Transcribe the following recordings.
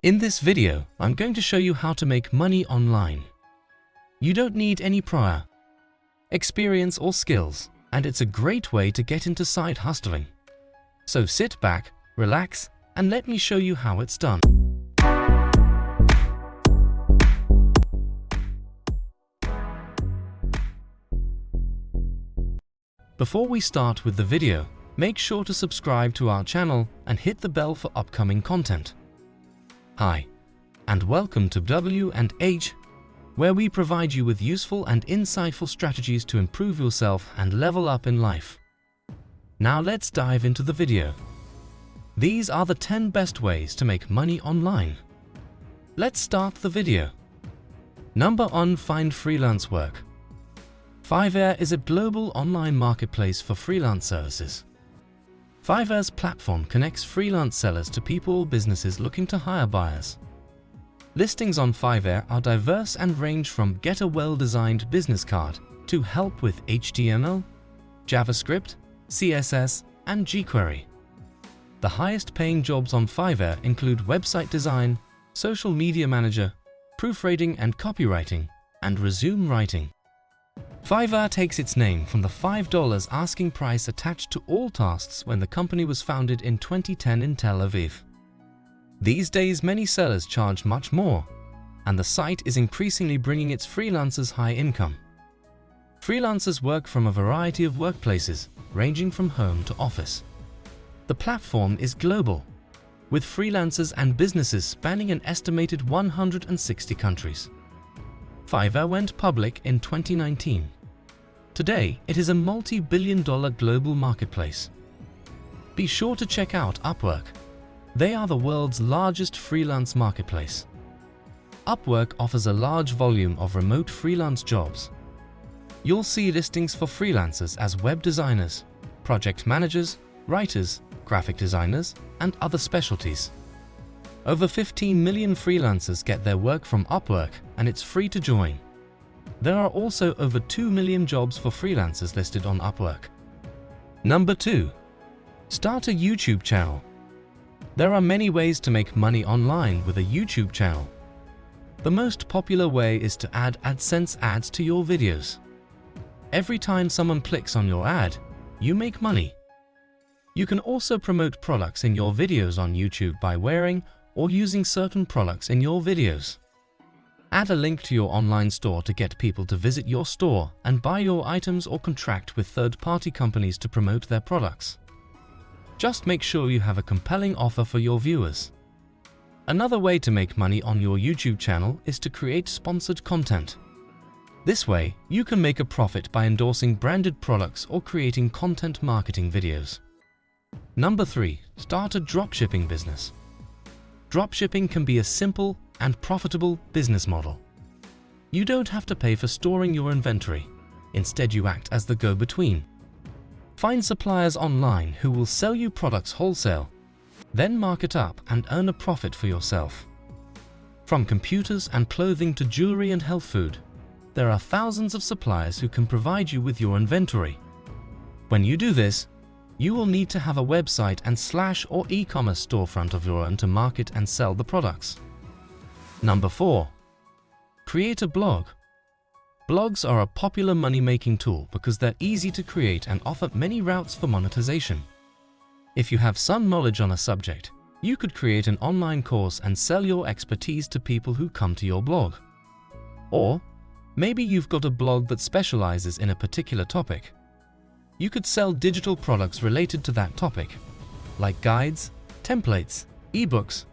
In this video, I'm going to show you how to make money online. You don't need any prior experience or skills, and it's a great way to get into side hustling. So sit back, relax, and let me show you how it's done. Before we start with the video, make sure to subscribe to our channel and hit the bell for upcoming content. Hi, and welcome to W&H, where we provide you with useful and insightful strategies to improve yourself and level up in life. Now let's dive into the video. These are the 10 best ways to make money online. Let's start the video. Number 1. Find freelance work. Fiverr is a global online marketplace for freelance services. Fiverr's platform connects freelance sellers to people or businesses looking to hire buyers. Listings on Fiverr are diverse and range from get a well-designed business card to help with HTML, JavaScript, CSS, and jQuery. The highest-paying jobs on Fiverr include website design, social media manager, proofreading and copywriting, and resume writing. Fiverr takes its name from the $5 asking price attached to all tasks when the company was founded in 2010 in Tel Aviv. These days, many sellers charge much more, and the site is increasingly bringing its freelancers high income. Freelancers work from a variety of workplaces, ranging from home to office. The platform is global, with freelancers and businesses spanning an estimated 160 countries. Fiverr went public in 2019. Today, it is a multi-billion-dollar global marketplace. Be sure to check out Upwork. They are the world's largest freelance marketplace. Upwork offers a large volume of remote freelance jobs. You'll see listings for freelancers as web designers, project managers, writers, graphic designers, and other specialties. Over 15 million freelancers get their work from Upwork, and it's free to join. There are also over 2 million jobs for freelancers listed on Upwork. Number 2. Start a YouTube channel. There are many ways to make money online with a YouTube channel. The most popular way is to add AdSense ads to your videos. Every time someone clicks on your ad, you make money. You can also promote products in your videos on YouTube by wearing or using certain products in your videos. Add a link to your online store to get people to visit your store and buy your items, or contract with third-party companies to promote their products. Just make sure you have a compelling offer for your viewers. Another way to make money on your YouTube channel is to create sponsored content. This way, you can make a profit by endorsing branded products or creating content marketing videos. Number 3. Start a dropshipping business. Dropshipping can be a simple and profitable business model. You don't have to pay for storing your inventory. Instead, you act as the go-between. Find suppliers online who will sell you products wholesale, then mark it up and earn a profit for yourself. From computers and clothing to jewelry and health food, there are thousands of suppliers who can provide you with your inventory. When you do this, you will need to have a website and / or e-commerce storefront of your own to market and sell the products. Number 4. Create a blog. Blogs are a popular money-making tool because they're easy to create and offer many routes for monetization. If you have some knowledge on a subject, you could create an online course and sell your expertise to people who come to your blog. Or maybe you've got a blog that specializes in a particular topic. You could sell digital products related to that topic, like guides, templates, ebooks,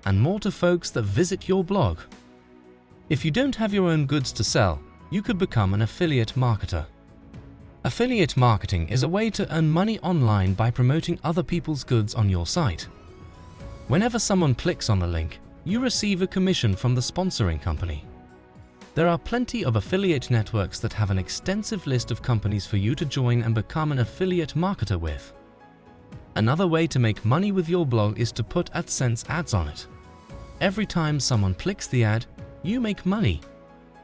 and more to folks that visit your blog. If you don't have your own goods to sell, you could become an affiliate marketer. Affiliate marketing is a way to earn money online by promoting other people's goods on your site. Whenever someone clicks on the link, you receive a commission from the sponsoring company. There are plenty of affiliate networks that have an extensive list of companies for you to join and become an affiliate marketer with. Another way to make money with your blog is to put AdSense ads on it. Every time someone clicks the ad, you make money.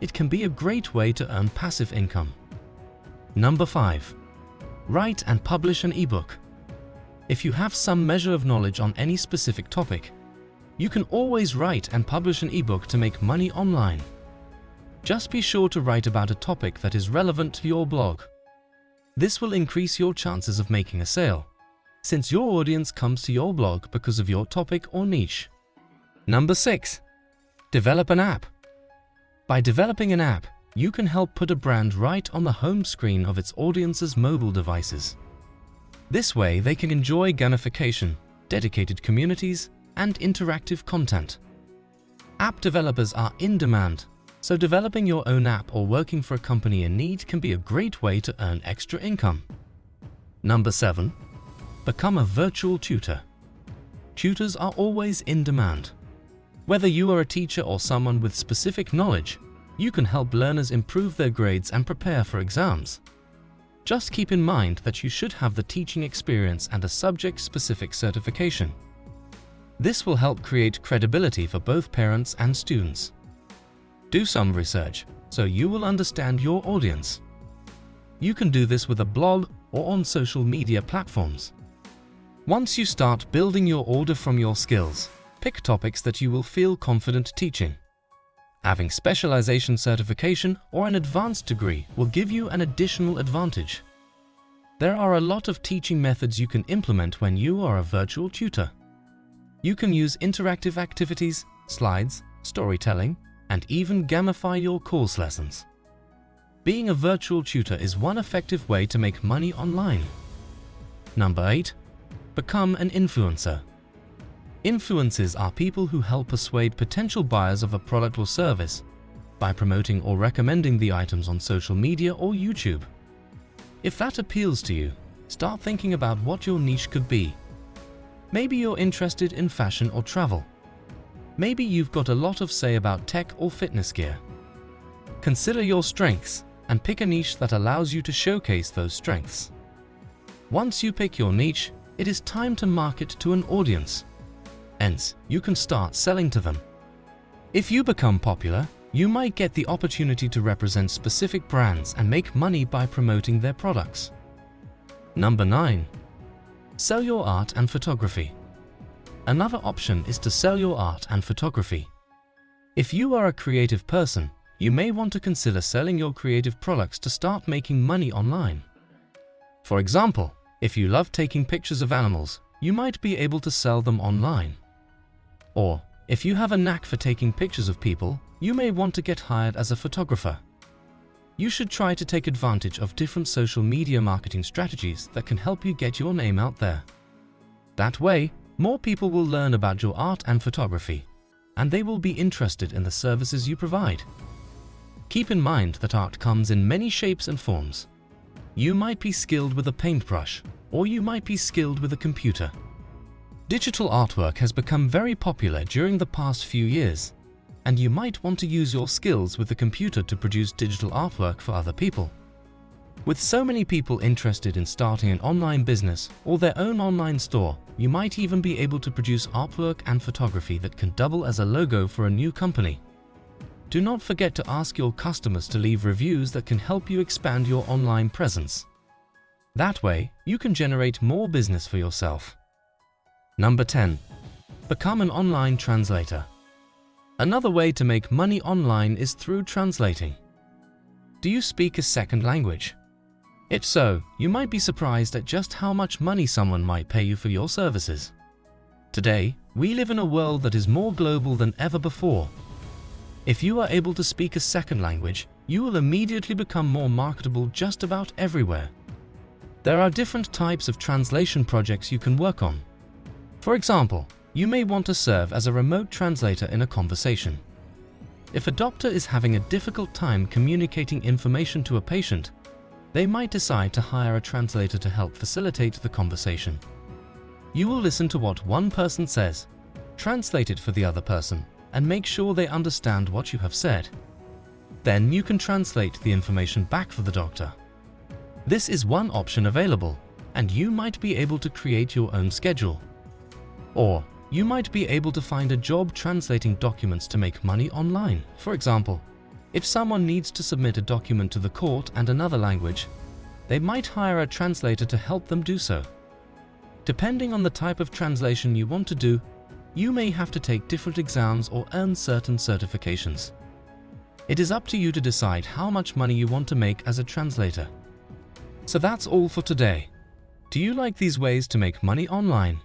It can be a great way to earn passive income. Number 5. Write and publish an ebook. If you have some measure of knowledge on any specific topic, You can always write and publish an ebook to make money online. Just be sure to write about a topic that is relevant to your blog. This will increase your chances of making a sale, since your audience comes to your blog because of your topic or niche. Number 6. Develop an app. By developing an app, you can help put a brand right on the home screen of its audience's mobile devices. This way, they can enjoy gamification, dedicated communities, and interactive content. App developers are in demand, so developing your own app or working for a company in need can be a great way to earn extra income. Number 7. Become a virtual tutor. Tutors are always in demand. Whether you are a teacher or someone with specific knowledge, you can help learners improve their grades and prepare for exams. Just keep in mind that you should have the teaching experience and a subject-specific certification. This will help create credibility for both parents and students. Do some research so you will understand your audience. You can do this with a blog or on social media platforms. Once you start building your order from your skills, pick topics that you will feel confident teaching. Having specialization certification or an advanced degree will give you an additional advantage. There are a lot of teaching methods you can implement when you are a virtual tutor. You can use interactive activities, slides, storytelling, and even gamify your course lessons. Being a virtual tutor is one effective way to make money online. Number 8. Become an influencer. Influencers are people who help persuade potential buyers of a product or service by promoting or recommending the items on social media or YouTube. If that appeals to you, start thinking about what your niche could be. Maybe you're interested in fashion or travel. Maybe you've got a lot of say about tech or fitness gear. Consider your strengths and pick a niche that allows you to showcase those strengths. Once you pick your niche, it is time to market to an audience. Hence, you can start selling to them. If you become popular, you might get the opportunity to represent specific brands and make money by promoting their products. Number 9. Sell your art and photography. Another option is to sell your art and photography. If you are a creative person, you may want to consider selling your creative products to start making money online. For example, if you love taking pictures of animals, you might be able to sell them online. Or, if you have a knack for taking pictures of people, you may want to get hired as a photographer. You should try to take advantage of different social media marketing strategies that can help you get your name out there. That way, more people will learn about your art and photography, and they will be interested in the services you provide. Keep in mind that art comes in many shapes and forms. You might be skilled with a paintbrush, or you might be skilled with a computer. Digital artwork has become very popular during the past few years, and you might want to use your skills with the computer to produce digital artwork for other people. With so many people interested in starting an online business or their own online store, you might even be able to produce artwork and photography that can double as a logo for a new company. Do not forget to ask your customers to leave reviews that can help you expand your online presence. That way, you can generate more business for yourself. Number 10. Become an online translator. Another way to make money online is through translating. Do you speak a second language? If so, you might be surprised at just how much money someone might pay you for your services. Today, we live in a world that is more global than ever before. If you are able to speak a second language, you will immediately become more marketable just about everywhere. There are different types of translation projects you can work on. For example, you may want to serve as a remote translator in a conversation. If a doctor is having a difficult time communicating information to a patient, they might decide to hire a translator to help facilitate the conversation. You will listen to what one person says, translate it for the other person, and make sure they understand what you have said. Then you can translate the information back for the doctor. This is one option available, and you might be able to create your own schedule. Or, you might be able to find a job translating documents to make money online. For example, if someone needs to submit a document to the court in another language, they might hire a translator to help them do so. Depending on the type of translation you want to do, you may have to take different exams or earn certain certifications. It is up to you to decide how much money you want to make as a translator. So that's all for today. Do you like these ways to make money online?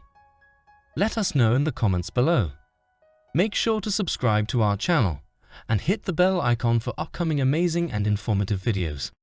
Let us know in the comments below. Make sure to subscribe to our channel and hit the bell icon for upcoming amazing and informative videos.